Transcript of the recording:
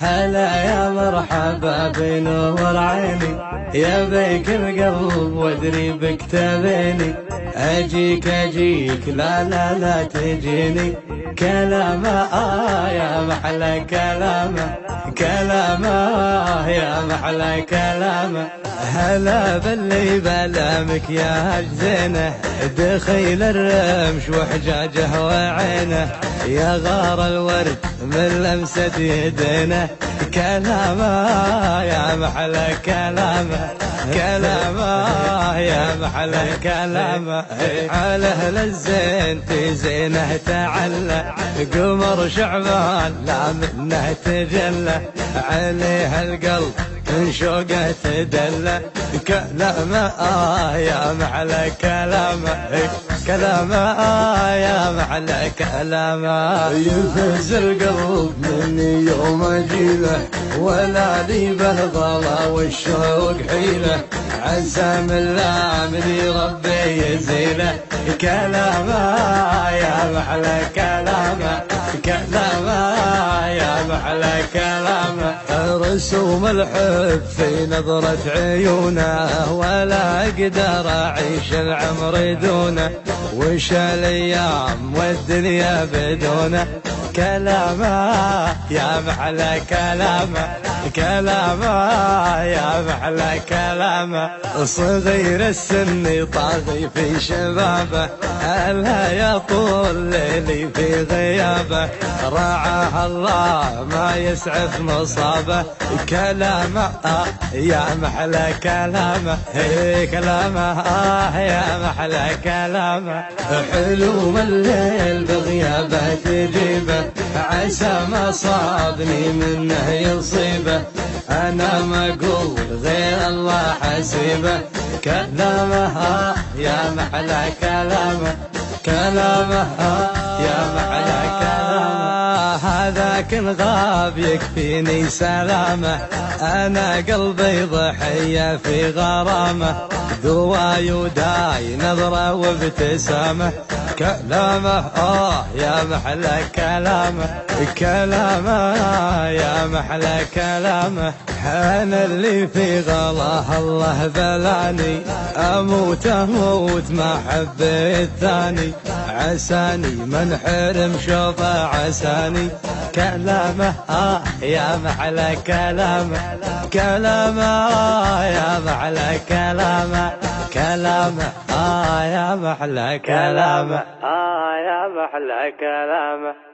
هلا يا مرحبا بنور عيني، يا بيك القلب وادري بك تبيني. اجيك لا لا لا تجيني، كلامه يا محلى كلامه، كلامه يا محلى كلامه. هلا باللي بلامك يا هجزينه، دخيل الرمش وحجاجه وعينه، يا غار الورد من لمسة يدينه. كلامه يا محلى كلامه، كلامه يا محلى كلامه. على اهل الزين تزينه تعلى، قمر شعبان لا منه تجلى، عليه القلب من شوقه تدلى. كلامه يا محلى كلامه، كلامه يا محلى كلامه. يفز القلب مني يوم اجيله، ولا لي بالغلا والشوق حيله، عسى من لا من ربي يزيله. كلامه يا محلى كلامه، كلامه يا محلى كلامه. رسوم الحب في نظرة عيونه، ولا اقدر اعيش العمر دونه، وش الايام والدنيا بدونه. كلامه يا محلى كلامه، كلامه يا محلى كلامه. صغير السن طاغي في شبابه، هلا يا طول ليلي في غيابه، رعاه الله ما يسعف مصابه. كلامه يا محلى كلامه، كلامه يا محلى كلامه. حلو الليل بغيابه تجيبه، عسى ما صابني منه يصيبه، انا ما اقول غير الله حسيبه. كلامه يا محلى كلامه، كلامه يا محلى كلامه. هذاك غاب يكفيني سلامه، انا قلبي ضحيه في غرامه، دواي وداي نظره وابتسامه. كلامه يا محلى كلامه، كلامه يا محلى كلامه. انا اللي في غلاه الله بلاني، اموت اموت ما حبيت ثاني، عساني من حرم شوفه عساني. كلامه يا محلى كلامه، كلامه يا محلى كلامه، كلامه يا محلى كلامه، يا محلى كلامه.